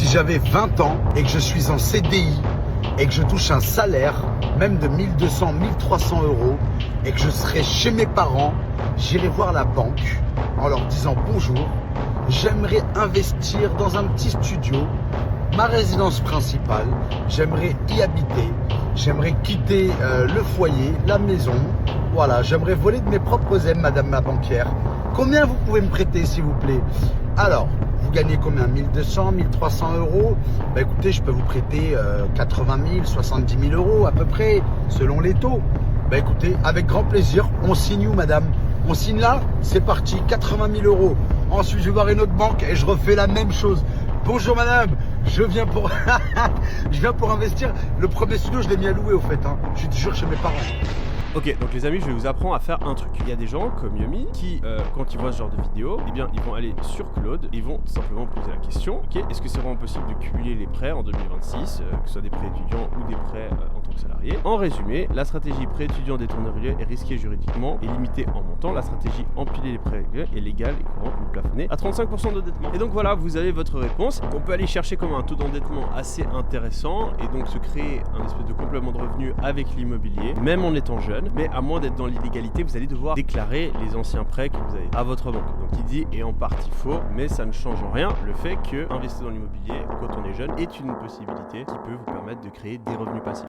Si j'avais 20 ans et que je suis en CDI et que je touche un salaire, même de 1200, 1300 euros, et que je serais chez mes parents, j'irais voir la banque en leur disant bonjour, j'aimerais investir dans un petit studio, ma résidence principale, j'aimerais y habiter, j'aimerais quitter le foyer, la maison, voilà, j'aimerais voler de mes propres ailes, madame la banquière. Combien vous pouvez me prêter, s'il vous plaît? Alors, vous gagnez combien? 1200, 1300 euros? Bah écoutez, je peux vous prêter 80 000, 70 000 euros à peu près, selon les taux. Bah écoutez, avec grand plaisir, on signe où, madame? On signe là? C'est parti, 80 000 euros. Ensuite, je vais voir une autre banque et je refais la même chose. Bonjour madame, je viens pour investir. Le premier studio, je l'ai mis à louer au fait, hein. Je suis toujours chez mes parents. Ok, donc les amis, je vais vous apprendre à faire un truc. Il y a des gens comme Yomi qui, quand ils voient ce genre de vidéo, eh bien, ils vont aller sur Claude, ils vont simplement poser la question, ok, est-ce que c'est vraiment possible de cumuler les prêts en 2026, que ce soit des prêts étudiants ou des prêts en tant que salarié? En résumé, la stratégie prêt étudiant détourné régulier est risquée juridiquement et limitée en montant. La stratégie empiler les prêts réguliers est légale et courante ou plafonnée à 35% d'endettement. Et donc voilà, vous avez votre réponse. On peut aller chercher comme un taux d'endettement assez intéressant et donc se créer un espèce de complément de revenu avec l'immobilier, même en étant jeune. Mais à moins d'être dans l'illégalité, vous allez devoir déclarer les anciens prêts que vous avez à votre banque. Donc il dit est en partie faux, mais ça ne change en rien le fait que investir dans l'immobilier quand on est jeune est une possibilité qui peut vous permettre de créer des revenus passifs.